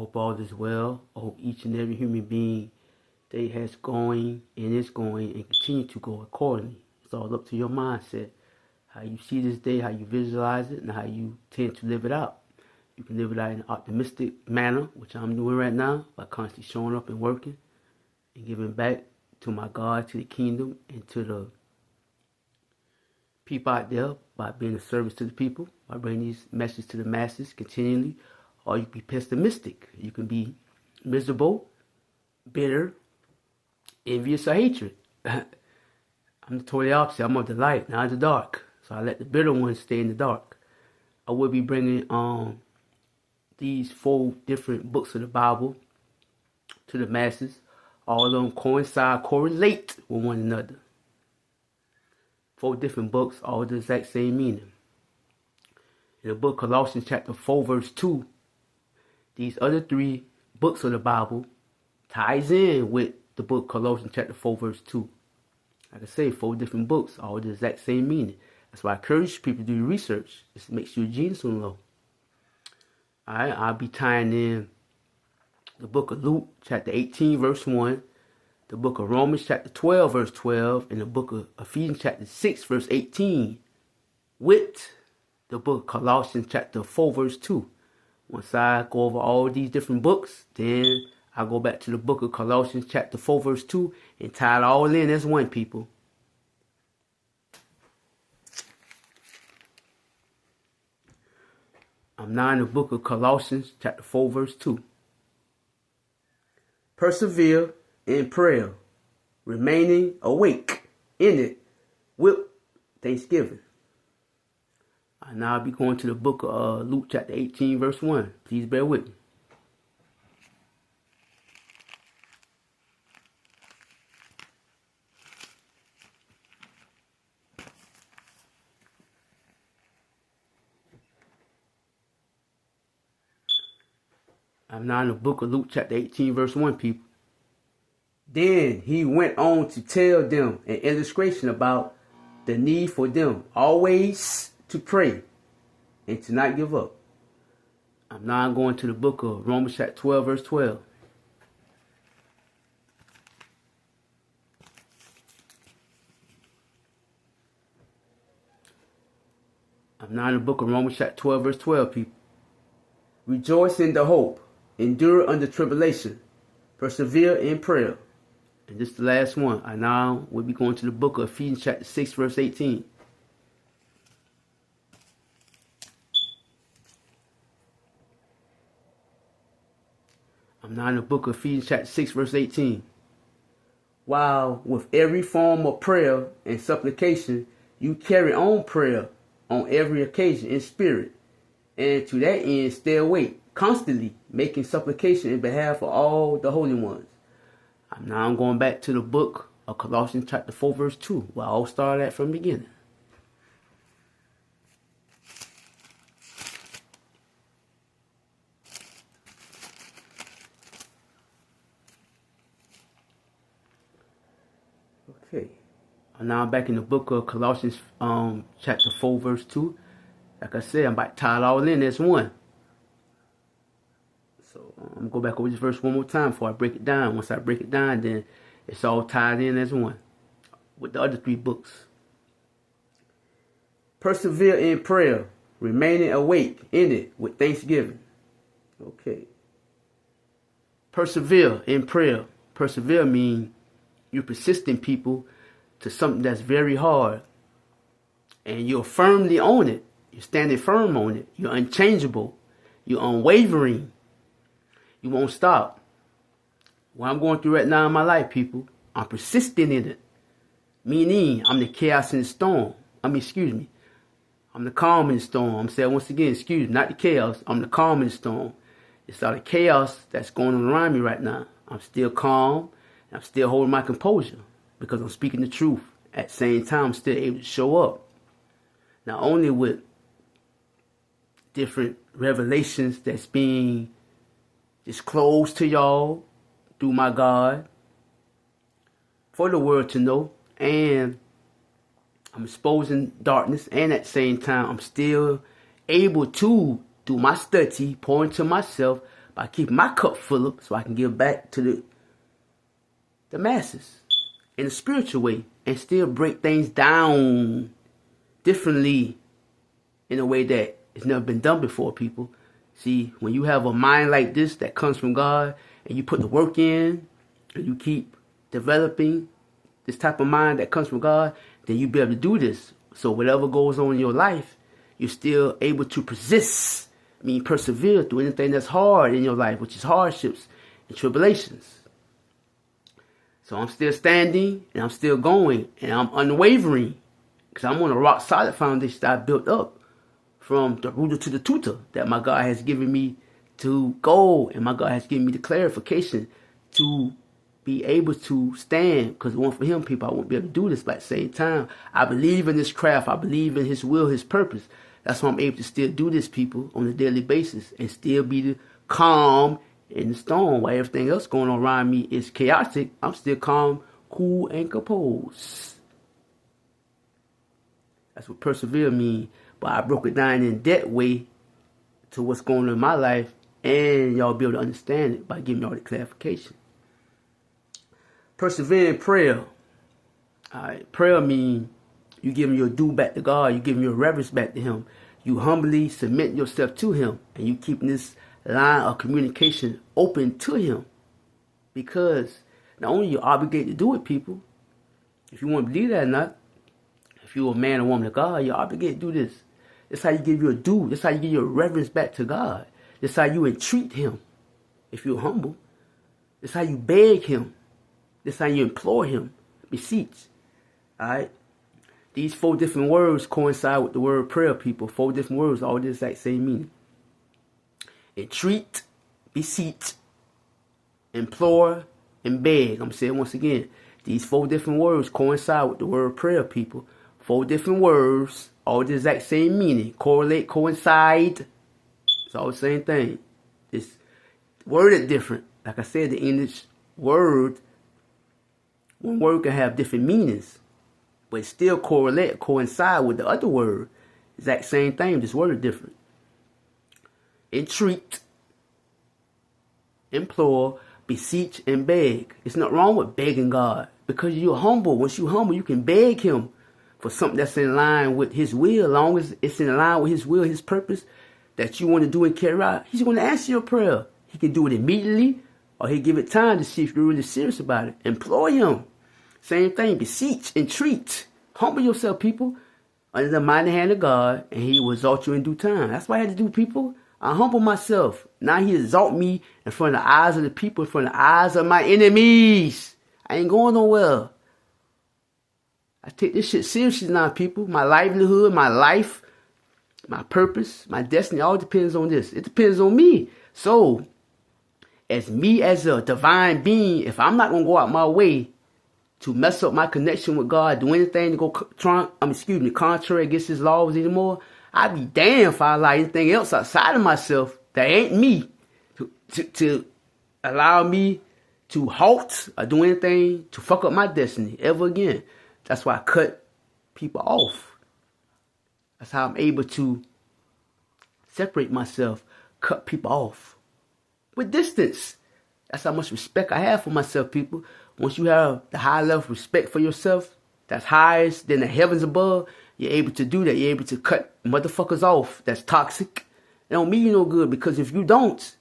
hope all is well. I hope each and every human being day has going and is going and continue to go accordingly. It's all up to your mindset. How you see this day, how you visualize it, and how you tend to live it out. You can live it out in an optimistic manner, which I'm doing right now, by constantly showing up and working and giving back to my God, to the kingdom, and to the people out there by being a service to the people, by bringing these messages to the masses continually. Or you can be pessimistic. You can be miserable, bitter, envious, or hatred. I'm the totally opposite. I'm of the light, not the dark. So I let the bitter ones stay in the dark. I will be bringing these 4 different books of the Bible to the masses. All of them correlate with one another. 4 different books, all the exact same meaning. In the book Colossians chapter 4 verse 2, these other 3 books of the Bible ties in with the book Colossians chapter 4 verse 2. Like I say, 4 different books, all the exact same meaning. That's why I encourage people to do research. It makes you a genius on low. Alright, I'll be tying in the book of Luke chapter 18 verse 1, the book of Romans chapter 12 verse 12, and the book of Ephesians chapter 6 verse 18 with the book of Colossians chapter 4 verse 2. Once I go over all these different books, then I go back to the book of Colossians chapter 4 verse 2 and tie it all in as one, people. I'm now in the book of Colossians chapter 4 verse 2. Persevere in prayer, remaining awake in it with thanksgiving. I now be going to the book of Luke chapter 18 verse 1. Please bear with me. I'm now in the book of Luke chapter 18 verse 1, people. Then he went on to tell them an illustration about the need for them always to pray and to not give up. I'm now going to the book of Romans chapter 12 verse 12. I'm now in the book of Romans chapter 12 verse 12, people. Rejoice in the hope, endure under tribulation, persevere in prayer. And this is the last one. I now will be going to the book of Ephesians chapter 6 verse 18. I'm now in the book of Ephesians chapter 6 verse 18. While with every form of prayer and supplication, you carry on prayer on every occasion in spirit. And to that end, stay awake, constantly making supplication in behalf of all the holy ones. I'm now going back to the book of Colossians chapter 4 verse 2, where I all started at from the beginning. Okay. I'm now back in the book of Colossians chapter 4 verse 2. Like I said, I'm about to tie it all in as one. So I'm going to go back over this verse one more time before I break it down. Once I break it down, then it's all tied in as one with the other 3 books. Persevere in prayer, remaining awake in it with thanksgiving. Okay. Persevere in prayer. Persevere means you're persistent, people, to something that's very hard. And you're firmly on it. You're standing firm on it. You're unchangeable. You're unwavering. You won't stop. What I'm going through right now in my life, people, I'm persistent in it. Meaning, I'm the chaos in the storm. I'm the calm in the storm. I'm saying once again, excuse me, not the chaos. I'm the calm in the storm. It's all the chaos that's going on around me right now. I'm still calm. And I'm still holding my composure because I'm speaking the truth. At the same time, I'm still able to show up. Not only with different revelations that's being disclosed to y'all through my God for the world to know, and I'm exposing darkness, and at the same time I'm still able to, through my study, pour into myself, by keeping my cup full up so I can give back to the masses in a spiritual way and still break things down differently in a way that it's never been done before, people. See, when you have a mind like this that comes from God and you put the work in and you keep developing this type of mind that comes from God, then you'll be able to do this. So whatever goes on in your life, you're still able to persevere through anything that's hard in your life, which is hardships and tribulations. So I'm still standing and I'm still going and I'm unwavering because I'm on a rock solid foundation that I built up from the rooter to the tutor that my God has given me to go, and my God has given me the clarification to be able to stand, because one for him, people, I won't be able to do this, but at the same time, I believe in this craft. I believe in his will, his purpose. That's why I'm able to still do this, people, on a daily basis and still be the calm in the storm while everything else going on around me is chaotic. I'm still calm, cool, and composed. That's what persevere means. But I broke it down in that way to what's going on in my life, and y'all be able to understand it by giving y'all the clarification. Persevere in prayer. Alright, prayer means you giving your due back to God, you giving your reverence back to him. You humbly submit yourself to him, and you keeping this line of communication open to him. Because not only you're obligated to do it, people, if you want to believe that or not, if you're a man or woman of God, you're obligated to do this. That's how you give your due. That's how you give your reverence back to God. That's how you entreat him if you're humble. That's how you beg him. That's how you implore him. Beseech. Alright? These 4 different words coincide with the word prayer, people. 4 different words, all the exact same meaning. Entreat, beseech, implore, and beg. I'm going to say it once again. These 4 different words coincide with the word prayer, people. 4 different words, all the exact same meaning. Correlate, coincide. It's all the same thing. It's worded different. Like I said, the English word, one word can have different meanings, but it still correlate, coincide with the other word. Exact same thing, just worded different. Entreat, implore, beseech, and beg. It's not wrong with begging God, because you're humble. Once you're humble, you can beg him for something that's in line with his will. As long as it's in line with his will, his purpose that you want to do and carry out, he's going to answer your prayer. He can do it immediately, or he'll give it time to see if you're really serious about it. Implore him. Same thing. Beseech, entreat. Humble yourself, people, under the mighty hand of God, and he will exalt you in due time. That's what I had to do, people. I humble myself. Now he exalt me in front of the eyes of the people, in front of the eyes of my enemies. I ain't going nowhere. I take this shit seriously now, people. My livelihood, my life, my purpose, my destiny, all depends on this. It depends on me. So, as me as a divine being, if I'm not going to go out my way to mess up my connection with God, do anything to go contrary against his laws anymore, I'd be damned if I allow anything else outside of myself that ain't me to allow me to halt or do anything to fuck up my destiny ever again. That's why I cut people off. That's how I'm able to separate myself, cut people off with distance. That's how much respect I have for myself, people. Once you have the high level of respect for yourself, that's highest than the heavens above, you're able to do that. You're able to cut motherfuckers off that's toxic. It don't mean you no good, because if you don't,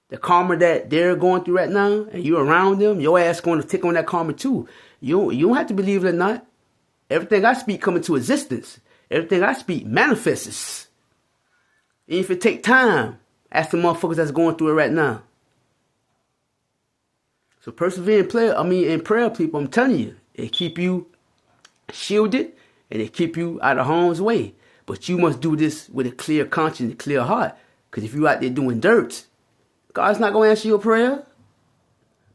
the karma that they're going through right now, and you're around them, your ass going to take on that karma too. You don't have to believe it or not. Everything I speak come into existence. Everything I speak manifests. And if it take time, ask the motherfuckers that's going through it right now. So persevere in prayer, people, I'm telling you, it keep you shielded and it keep you out of harm's way. But you must do this with a clear conscience, a clear heart. Because if you out there doing dirt, God's not going to answer your prayer.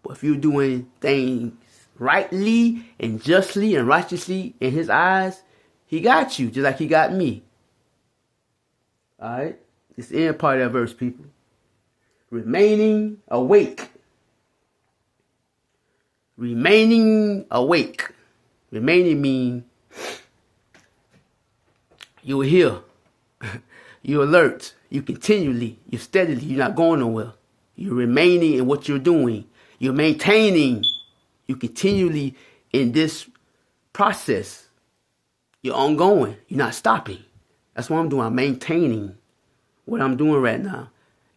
But if you're doing things rightly and justly and righteously in his eyes, he got you, just like he got me. Alright? It's the end part of that verse, people. Remaining awake. Remaining awake. Remaining mean you're here. You're alert. You continually. You're steadily. You're not going nowhere. You're remaining in what you're doing. You're maintaining. You continually in this process. You're ongoing. You're not stopping. That's what I'm doing. I'm maintaining what I'm doing right now.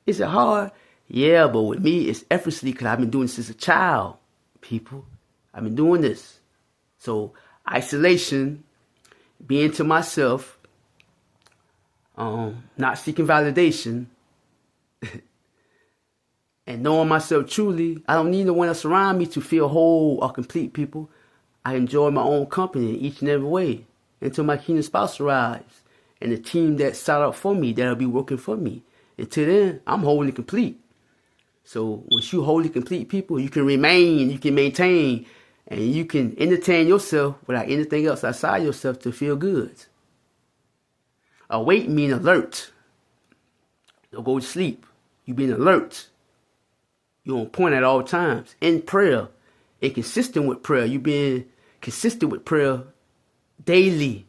Is it hard? Yeah, but with me, it's effortlessly because I've been doing this since a child, people. I've been doing this. So isolation, being to myself, not seeking validation, and knowing myself truly. I don't need no one else around me to feel whole or complete, people. I enjoy my own company in each and every way until my kingdom spouse arrives and the team that's set up for me, that'll be working for me. Until then, I'm wholly complete. So once you wholly complete, people, you can remain, you can maintain, and you can entertain yourself without anything else outside yourself to feel good. Awake mean alert. Don't go to sleep. You being alert. You're on point at all times. In prayer. And consistent with prayer. You being consistent with prayer daily.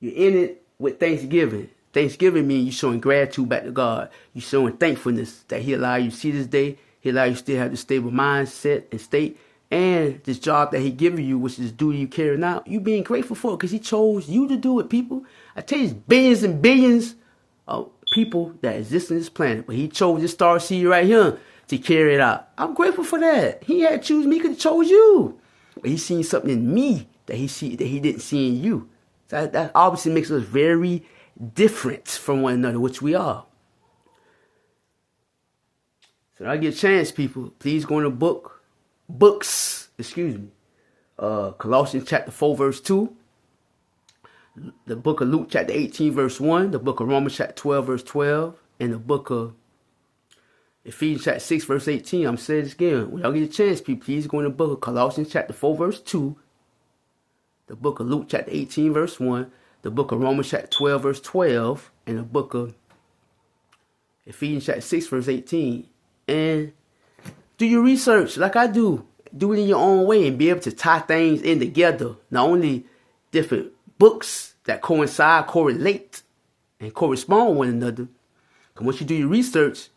You're in it with thanksgiving. Thanksgiving means you're showing gratitude back to God. You're showing thankfulness that He allowed you to see this day. He allowed you to still have the stable mindset and state. And this job that He giving you, which is duty you carrying out, you being grateful for it because He chose you to do it, people. I tell you, there's billions and billions of people that exist on this planet. But He chose this star seed right here to carry it out. I'm grateful for that. He had to choose me because He chose you. But He seen something in me that He didn't see in you. So that obviously makes us very different from one another, which we are. So I get a chance, people. Please go in the books. Colossians chapter 4, verse 2. The book of Luke chapter 18, verse 1. The book of Romans chapter 12, verse 12. And the book of Ephesians chapter 6, verse 18. I'm saying this again. When y'all get a chance, people, please go in the book of Colossians chapter 4, verse 2. The book of Luke chapter 18, verse 1. The book of Romans chapter 12, verse 12. And the book of Ephesians chapter 6, verse 18. And do your research like I do. Do it in your own way and be able to tie things in together. Not only different books that coincide, correlate, and correspond with one another. Because once you do your research,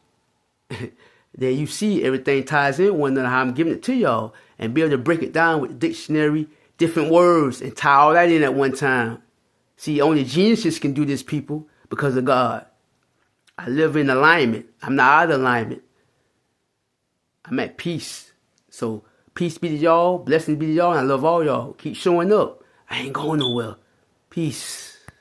then you see everything ties in one another, how I'm giving it to y'all. And be able to break it down with the dictionary, different words, and tie all that in at one time. See, only geniuses can do this, people, because of God. I live in alignment. I'm not out of alignment. I'm at peace. So peace be to y'all. Blessings be to y'all. And I love all y'all. Keep showing up. I ain't going nowhere. Peace.